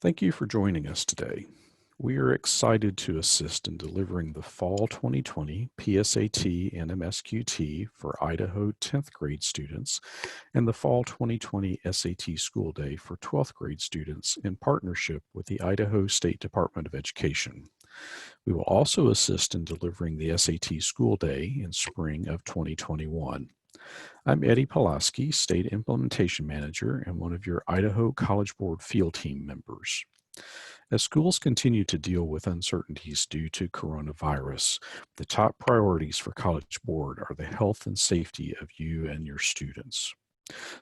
Thank you for joining us today. We are excited to assist in delivering the Fall 2020 PSAT and MSQT for Idaho 10th grade students and the Fall 2020 SAT School Day for 12th grade students in partnership with the Idaho State Department of Education. We will also assist in delivering the SAT School Day in spring of 2021. I'm Eddie Pulaski, State Implementation Manager and one of your Idaho College Board Field Team members. As schools continue to deal with uncertainties due to coronavirus, the top priorities for College Board are the health and safety of you and your students.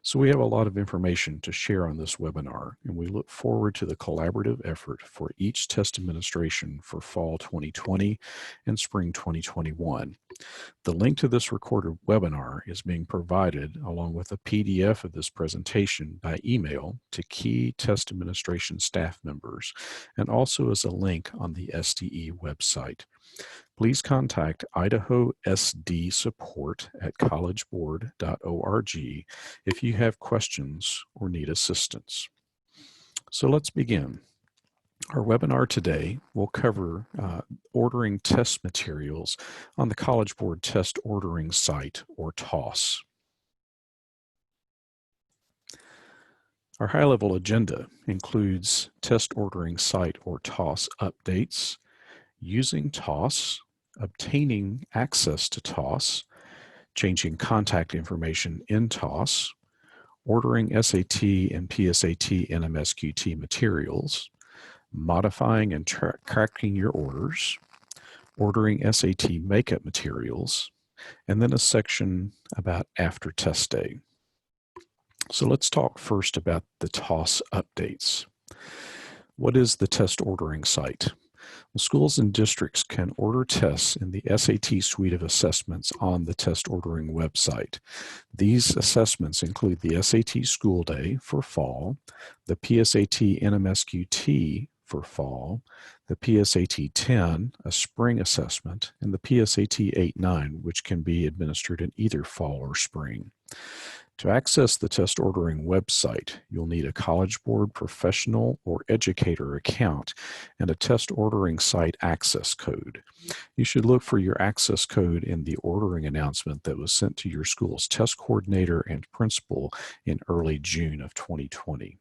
So we have a lot of information to share on this webinar, and we look forward to the collaborative effort for each test administration for Fall 2020 and Spring 2021. The link to this recorded webinar is being provided along with a PDF of this presentation by email to key test administration staff members and also as a link on the SDE website. Please contact Idaho SD Support at collegeboard.org if you have questions or need assistance. So let's begin. Our webinar today will cover ordering test materials on the College Board Test Ordering Site, or TOS. Our high-level agenda includes Test Ordering Site, or TOS, updates, using TOS, obtaining access to TOS, changing contact information in TOS, ordering SAT and PSAT and MSQT materials, modifying and tracking your orders, ordering SAT makeup materials, and then a section about after test day. So let's talk first about the TOS updates. What is the test ordering site? Well, schools and districts can order tests in the SAT suite of assessments on the test ordering website. These assessments include the SAT School Day for fall, the PSAT NMSQT for fall, the PSAT 10, a spring assessment, and the PSAT 8-9, which can be administered in either fall or spring. To access the test ordering website, you'll need a College Board professional or educator account and a test ordering site access code. You should look for your access code in the ordering announcement that was sent to your school's test coordinator and principal in early June of 2020.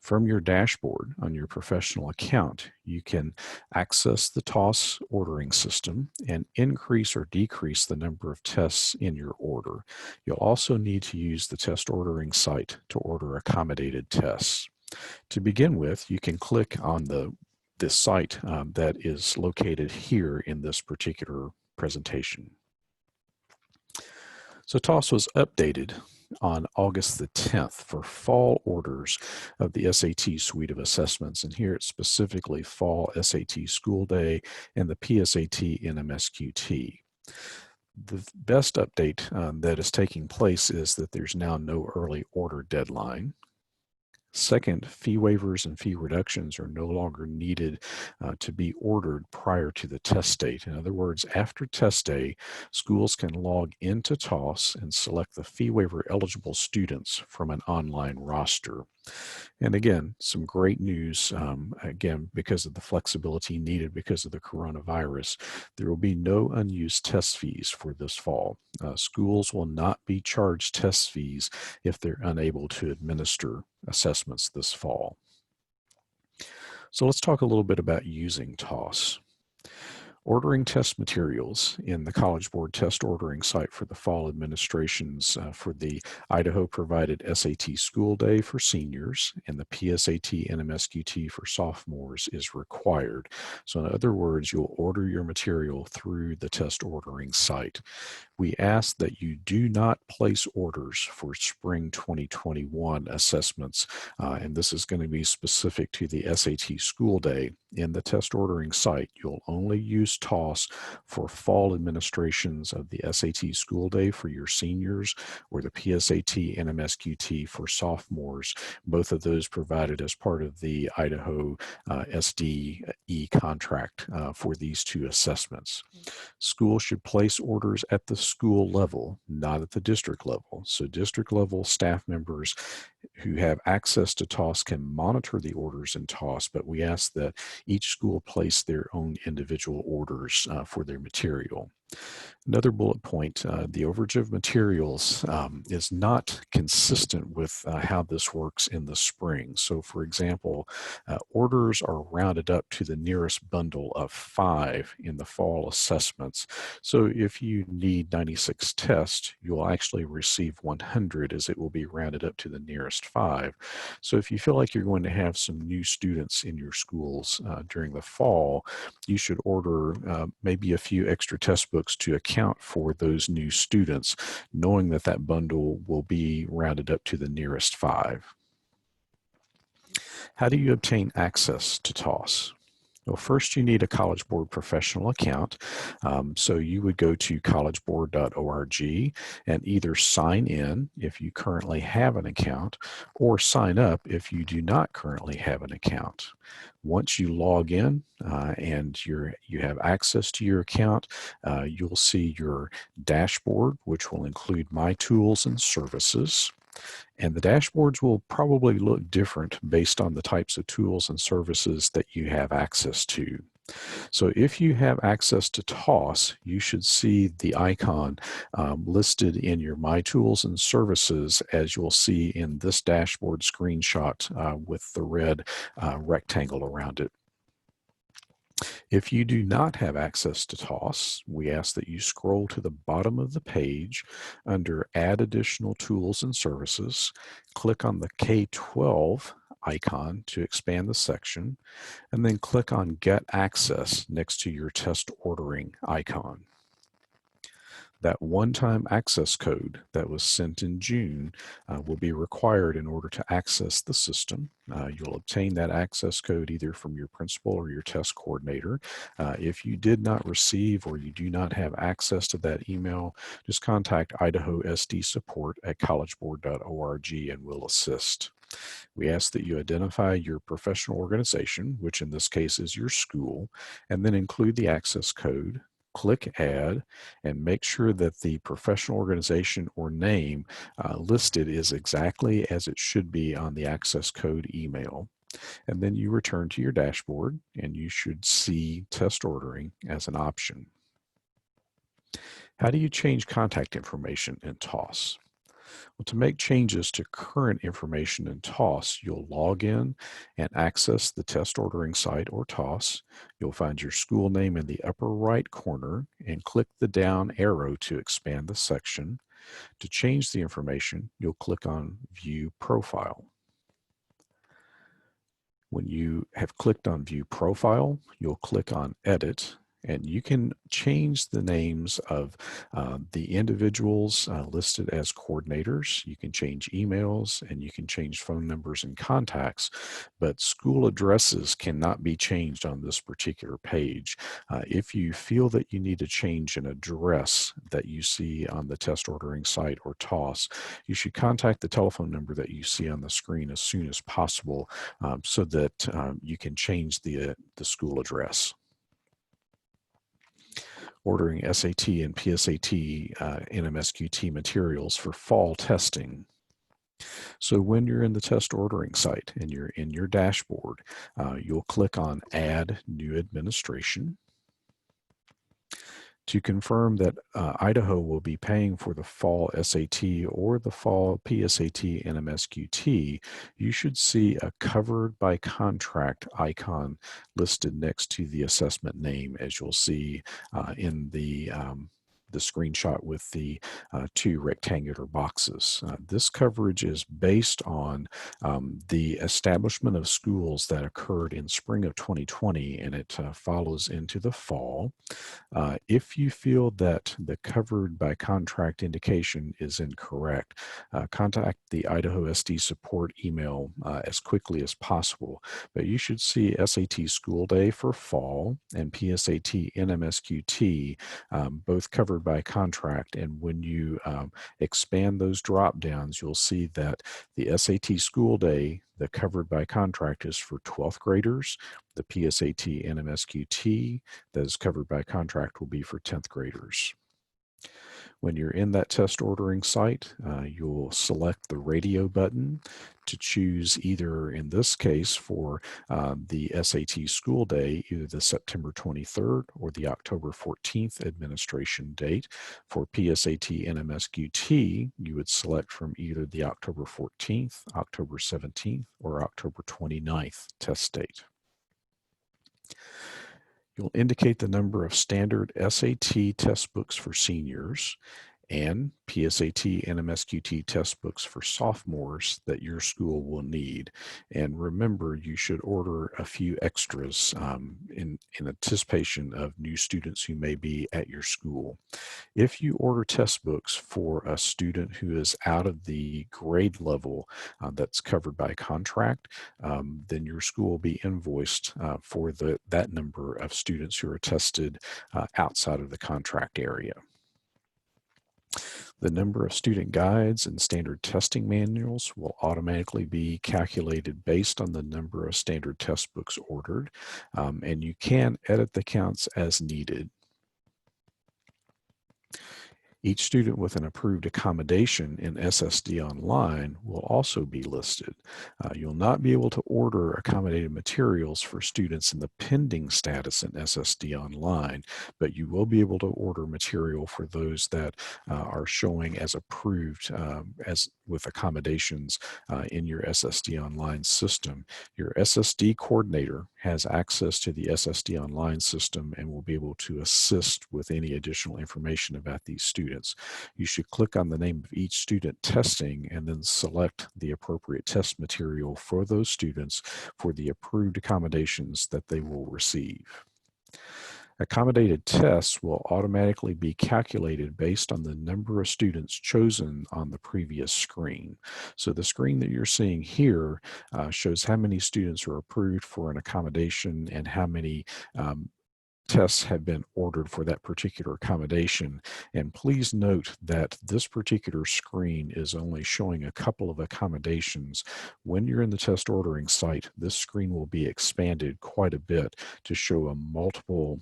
From your dashboard on your professional account, you can access the TOS ordering system and increase or decrease the number of tests in your order. You'll also need to use the test ordering site to order accommodated tests. To begin with, you can click on this site that is located here in this particular presentation. So TOS was updated on August the 10th for fall orders of the SAT suite of assessments, and here it's specifically Fall SAT School Day and the PSAT NMSQT. The best update that is taking place is that there's now no early order deadline. Second, fee waivers and fee reductions are no longer needed to be ordered prior to the test date. In other words, after test day, schools can log into TOS and select the fee waiver eligible students from an online roster. And again, some great news, again, because of the flexibility needed because of the coronavirus. There will be no unused test fees for this fall. Schools will not be charged test fees if they're unable to administer assessments this fall. So let's talk a little bit about using TOS. Ordering test materials in the College Board test ordering site for the fall administrations for the Idaho provided SAT School Day for seniors and the PSAT and MSQT for sophomores is required. So in other words, you'll order your material through the test ordering site. We ask that you do not place orders for spring 2021 assessments, and this is going to be specific to the SAT School Day. In the test ordering site, you'll only use TOS for fall administrations of the SAT School Day for your seniors or the PSAT and MSQT for sophomores, both of those provided as part of the Idaho SDE contract for these two assessments. Schools should place orders at the school level, not at the district level. So district level staff members who have access to TOS can monitor the orders in TOS, but we ask that each school place their own individual orders for their material. Another bullet point, the overage of materials is not consistent with how this works in the spring. So for example, orders are rounded up to the nearest bundle of 5 in the fall assessments. So if you need 96 tests, you'll actually receive 100 as it will be rounded up to the nearest 5. So if you feel like you're going to have some new students in your schools during the fall, you should order maybe a few extra test books to account for those new students, knowing that that bundle will be rounded up to the nearest 5. How do you obtain access to TOS? Well, first you need a College Board professional account. So you would go to collegeboard.org and either sign in if you currently have an account or sign up if you do not currently have an account. Once you log in and you have access to your account, you'll see your dashboard, which will include My Tools and Services. And the dashboards will probably look different based on the types of tools and services that you have access to. So if you have access to TOS, you should see the icon listed in your My Tools and Services, as you'll see in this dashboard screenshot with the red rectangle around it. If you do not have access to TOS, we ask that you scroll to the bottom of the page under Add Additional Tools and Services, click on the K-12 icon to expand the section, and then click on Get Access next to your test ordering icon. That one-time access code that was sent in June will be required in order to access the system. You'll obtain that access code either from your principal or your test coordinator. If you did not receive or you do not have access to that email, just contact Idaho SD support at collegeboard.org and we'll assist. We ask that you identify your professional organization, which in this case is your school, and then include the access code. Click Add and make sure that the professional organization or name listed is exactly as it should be on the access code email. And then you return to your dashboard and you should see test ordering as an option. How do you change contact information in TOS? Well, to make changes to current information in TOS, you'll log in and access the test ordering site or TOS. You'll find your school name in the upper right corner and click the down arrow to expand the section. To change the information, you'll click on View Profile. When you have clicked on View Profile, you'll click on Edit, and you can change the names of the individuals listed as coordinators. You can change emails and you can change phone numbers and contacts, but school addresses cannot be changed on this particular page. If you feel that you need to change an address that you see on the test ordering site or TOS, you should contact the telephone number that you see on the screen as soon as possible so that you can change the school address. Ordering SAT and PSAT NMSQT materials for fall testing. So when you're in the test ordering site and you're in your dashboard, you'll click on Add New Administration. To confirm that Idaho will be paying for the fall SAT or the fall PSAT NMSQT, you should see a Covered by Contract icon listed next to the assessment name, as you'll see in the screenshot with the two rectangular boxes. This coverage is based on the establishment of schools that occurred in spring of 2020, and it follows into the fall. If you feel that the covered by contract indication is incorrect, contact the Idaho SD support email as quickly as possible. But you should see SAT School Day for fall and PSAT NMSQT both covered by contract. And when you expand those drop downs, you'll see that the SAT School Day, the covered by contract, is for 12th graders. The PSAT NMSQT that is covered by contract will be for 10th graders. When you're in that test ordering site, you'll select the radio button to choose either, in this case, for the SAT school day, either the September 23rd or the October 14th administration date. For PSAT and MSQT, you would select from either the October 14th, October 17th, or October 29th test date. You'll indicate the number of standard SAT test books for seniors and PSAT and MSQT test books for sophomores that your school will need. And remember, you should order a few extras in anticipation of new students who may be at your school. If you order test books for a student who is out of the grade level that's covered by contract, then your school will be invoiced for that number of students who are tested outside of the contract area. The number of student guides and standard testing manuals will automatically be calculated based on the number of standard test books ordered, and you can edit the counts as needed. Each student with an approved accommodation in SSD Online will also be listed. You'll not be able to order accommodated materials for students in the pending status in SSD Online, but you will be able to order material for those that are showing as approved as with accommodations in your SSD Online system. Your SSD coordinator has access to the SSD Online system and will be able to assist with any additional information about these students. You should click on the name of each student testing and then select the appropriate test material for those students for the approved accommodations that they will receive. Accommodated tests will automatically be calculated based on the number of students chosen on the previous screen. So the screen that you're seeing here shows how many students are approved for an accommodation and how many tests have been ordered for that particular accommodation. And please note that this particular screen is only showing a couple of accommodations. When you're in the test ordering site, this screen will be expanded quite a bit to show a multiple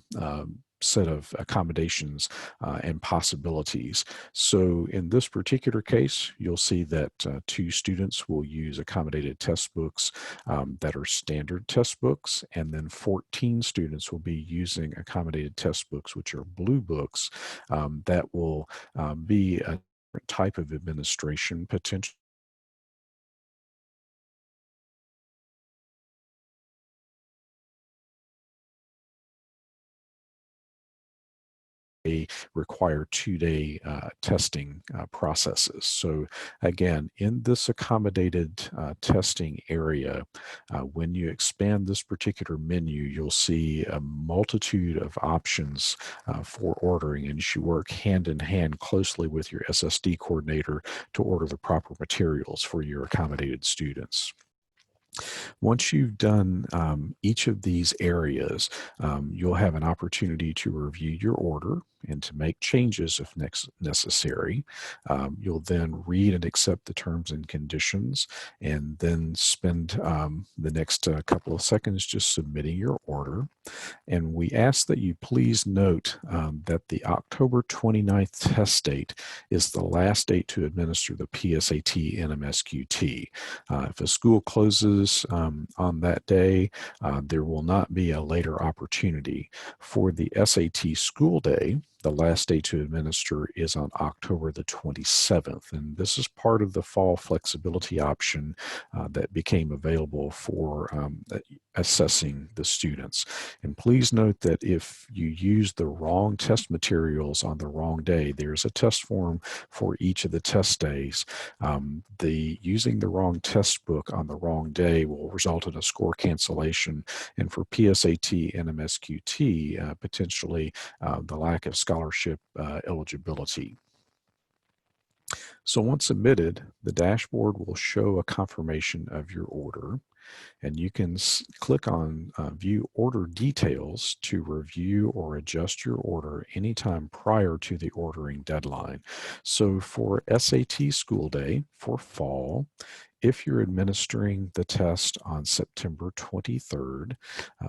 set of accommodations and possibilities. So in this particular case, you'll see that 2 students will use accommodated test books that are standard test books, and then 14 students will be using accommodated test books, which are blue books, that will be a different type of administration potentially require 2-day testing processes. So again, in this accommodated testing area, when you expand this particular menu, you'll see a multitude of options for ordering, and you should work hand in hand closely with your SSD coordinator to order the proper materials for your accommodated students. Once you've done each of these areas, you'll have an opportunity to review your order and to make changes if necessary. You'll then read and accept the terms and conditions, and then spend the next couple of seconds just submitting your order. And we ask that you please note that the October 29th test date is the last date to administer the PSAT and MSQT. If a school closes on that day, there will not be a later opportunity. For the SAT school day, the last day to administer is on October the 27th, and this is part of the fall flexibility option that became available for assessing the students. And please note that if you use the wrong test materials on the wrong day, there's a test form for each of the test days. Using the wrong test book on the wrong day will result in a score cancellation, and for PSAT and MSQT, potentially the lack of scholarship eligibility. So once submitted, the dashboard will show a confirmation of your order, and you can click on View Order Details to review or adjust your order anytime prior to the ordering deadline. So for SAT school day for fall, if you're administering the test on September 23rd,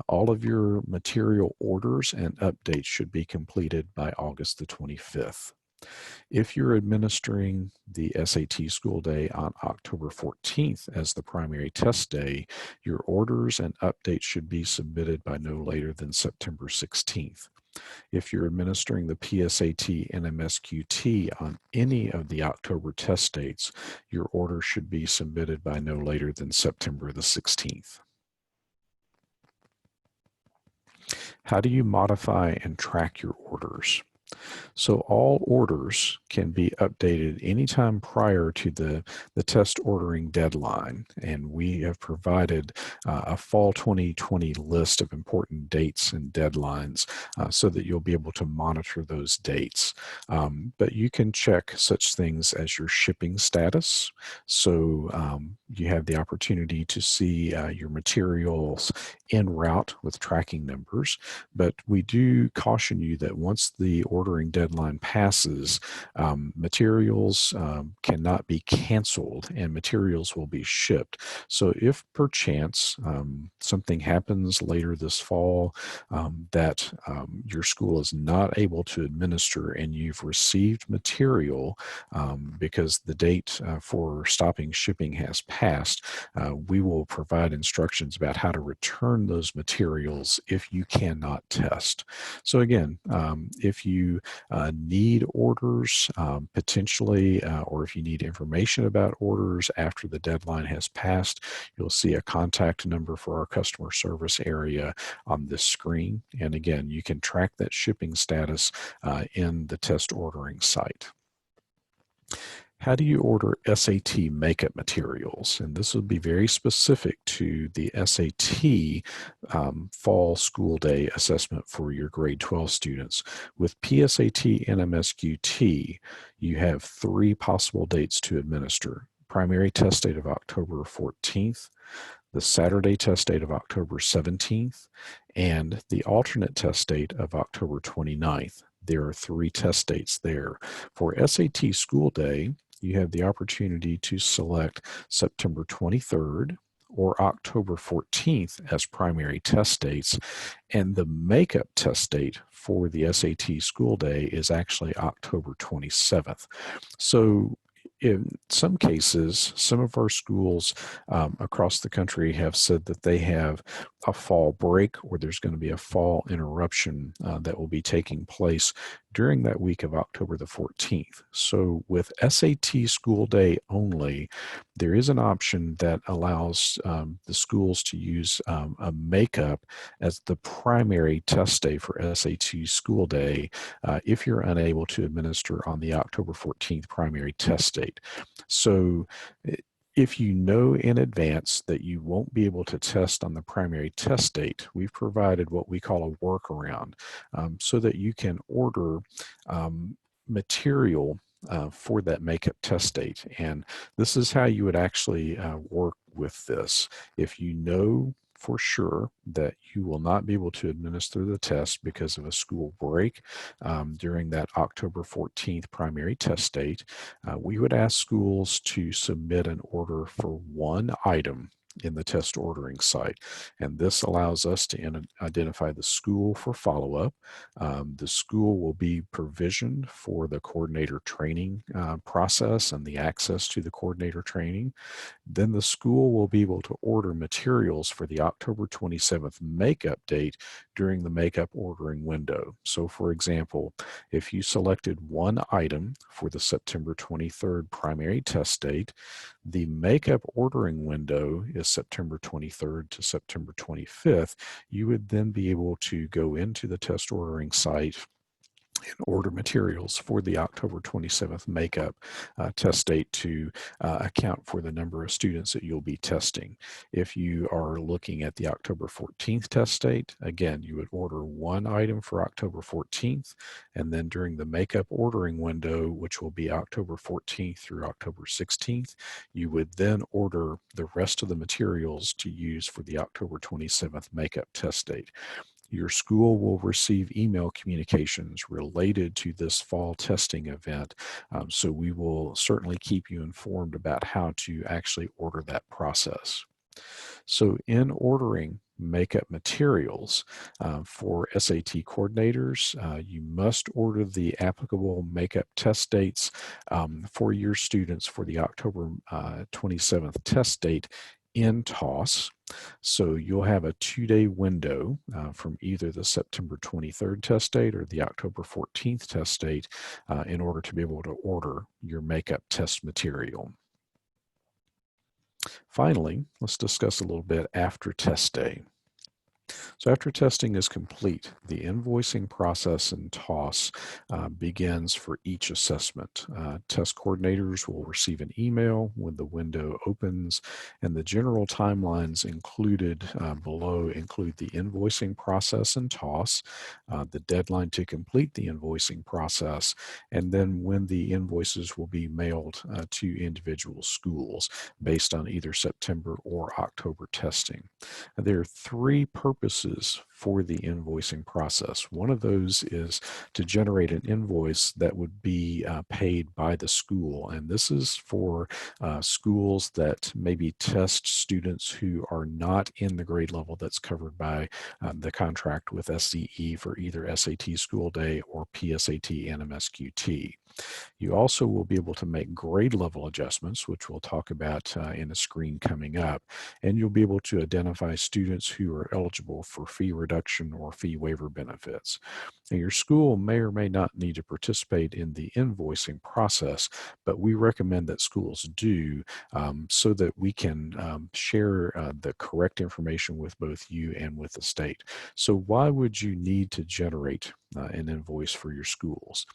all of your material orders and updates should be completed by August the 25th. If you're administering the SAT school day on October 14th as the primary test day, your orders and updates should be submitted by no later than September 16th. If you're administering the PSAT and MSQT on any of the October test dates, your order should be submitted by no later than September the 16th. How do you modify and track your orders? So all orders can be updated anytime prior to the test ordering deadline. And we have provided a fall 2020 list of important dates and deadlines so that you'll be able to monitor those dates. But you can check such things as your shipping status. So you have the opportunity to see your materials en route with tracking numbers. But we do caution you that once the ordering deadline passes, materials cannot be canceled and materials will be shipped. So if perchance something happens later this fall that your school is not able to administer and you've received material because the date for stopping shipping has passed, we will provide instructions about how to return those materials if you cannot test. So again, if you need orders potentially, or if you need information about orders after the deadline has passed, you'll see a contact number for our customer service area on this screen. And again, you can track that shipping status in the test ordering site. How do you order SAT makeup materials? And this would be very specific to the SAT fall school day assessment for your grade 12 students. With PSAT and MSQT, you have 3 possible dates to administer. Primary test date of October 14th, the Saturday test date of October 17th, and the alternate test date of October 29th. There are 3 test dates there. For SAT school day, you have the opportunity to select September 23rd or October 14th as primary test dates, and the makeup test date for the SAT school day is actually October 27th. So in some cases, some of our schools across the country have said that they have a fall break or there's going to be a fall interruption that will be taking place during that week of October the 14th. So with SAT school day only, there is an option that allows the schools to use a makeup as the primary test day for SAT school day if you're unable to administer on the October 14th primary test date. So if you know in advance that you won't be able to test on the primary test date, we've provided what we call a workaround so that you can order material for that makeup test date. And this is how you would actually work with this. If you know for sure that you will not be able to administer the test because of a school break during that October 14th primary test date, we would ask schools to submit an order for 1 item in the test ordering site. And this allows us to identify the school for follow-up. The school will be provisioned for the coordinator training process and the access to the coordinator training. Then the school will be able to order materials for the October 27th makeup date during the makeup ordering window. So for example, if you selected 1 item for the September 23rd primary test date, the makeup ordering window is September 23rd to September 25th. You would then be able to go into the test ordering site and order materials for the October 27th makeup test date to account for the number of students that you'll be testing. If you are looking at the October 14th test date, again, you would order 1 item for October 14th, and then during the makeup ordering window, which will be October 14th through October 16th, you would then order the rest of the materials to use for the October 27th makeup test date. Your school will receive email communications related to this fall testing event. So we will certainly keep you informed about how to actually order that process. So in ordering makeup materials. For SAT coordinators, you must order the applicable makeup test dates for your students for the October 27th test date in TOS. So you'll have a 2-day window from either the September 23rd test date or the October 14th test date in order to be able to order your makeup test material. Finally, let's discuss a little bit after test day. So after testing is complete, the invoicing process in TOS begins for each assessment. Test coordinators will receive an email when the window opens, and the general timelines included below include the invoicing process in TOS, the deadline to complete the invoicing process, and then when the invoices will be mailed to individual schools based on either September or October testing. There are three purposes for the invoicing process. One of those is to generate an invoice that would be paid by the school, and this is for schools that maybe test students who are not in the grade level that's covered by the contract with SCE for either SAT school day or PSAT and MSQT. You also will be able to make grade level adjustments, which we'll talk about in a screen coming up, and you'll be able to identify students who are eligible for fee reduction or fee waiver benefits. Now, your school may or may not need to participate in the invoicing process, but we recommend that schools do so that we can share the correct information with both you and with the state. So why would you need to generate an invoice for your schools?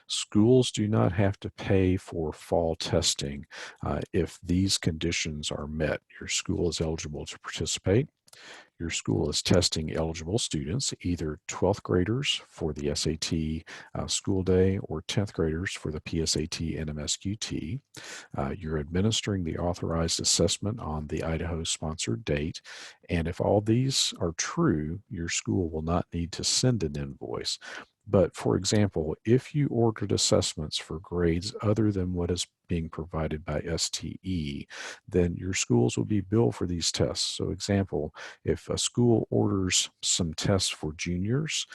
Schools do not have to pay for fall testing if these conditions are met. Your school is eligible to participate. Your school is testing eligible students, either 12th graders for the SAT school day or 10th graders for the PSAT and MSQT. You're administering the authorized assessment on the Idaho sponsored date. And if all these are true, your school will not need to send an invoice. But for example, if you ordered assessments for grades other than what is being provided by STE, then your schools will be billed for these tests. So example, if a school orders some tests for juniors,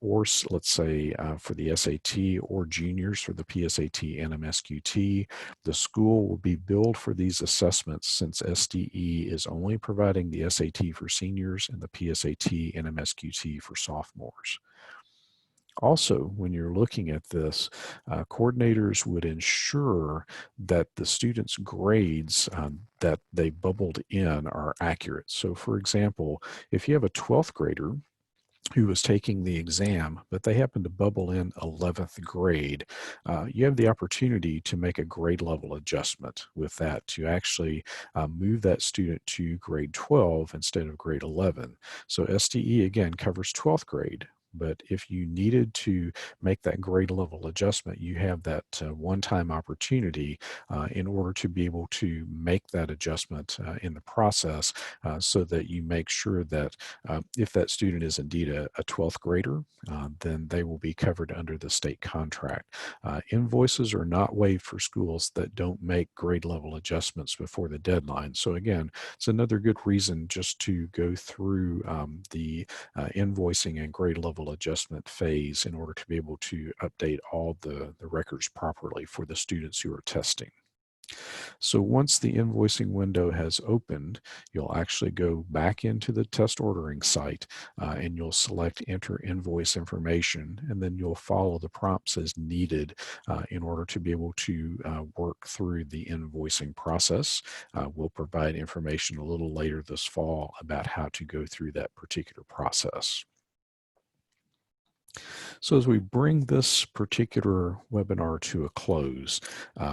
or let's say for the SAT or juniors for the PSAT and MSQT, the school will be billed for these assessments since STE is only providing the SAT for seniors and the PSAT and MSQT for sophomores. Also, when you're looking at this, coordinators would ensure that the students' grades that they bubbled in are accurate. So for example, if you have a 12th grader who was taking the exam, but they happen to bubble in 11th grade, you have the opportunity to make a grade level adjustment with that to actually move that student to grade 12 instead of grade 11. So STE again covers 12th grade. But if you needed to make that grade level adjustment, you have that one-time opportunity in order to be able to make that adjustment in the process so that you make sure that if that student is indeed a 12th grader, then they will be covered under the state contract. Invoices are not waived for schools that don't make grade level adjustments before the deadline. So again, it's another good reason just to go through the invoicing and grade level adjustment phase in order to be able to update all the records properly for the students who are testing. So once the invoicing window has opened, you'll actually go back into the test ordering site and you'll select enter invoice information, and then you'll follow the prompts as needed in order to be able to work through the invoicing process. We'll provide information a little later this fall about how to go through that particular process. So as we bring this particular webinar to a close,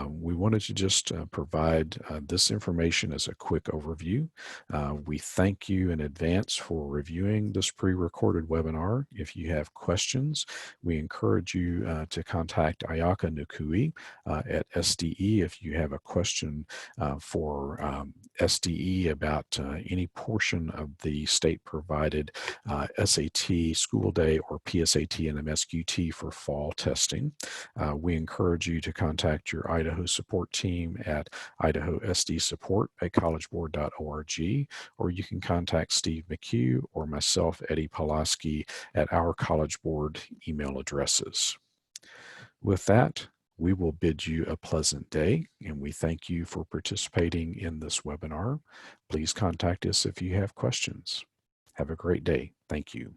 we wanted to just provide this information as a quick overview. We thank you in advance for reviewing this pre-recorded webinar. If you have questions, we encourage you to contact Ayaka Nukui at SDE if you have a question for SDE about any portion of the state-provided SAT school day or PSAT SAT and MSQT for fall testing. We encourage you to contact your Idaho support team at idahosdsupport@collegeboard.org, or you can contact Steve McHugh or myself, Eddie Pulaski, at our College Board email addresses. With that, we will bid you a pleasant day, and we thank you for participating in this webinar. Please contact us if you have questions. Have a great day. Thank you.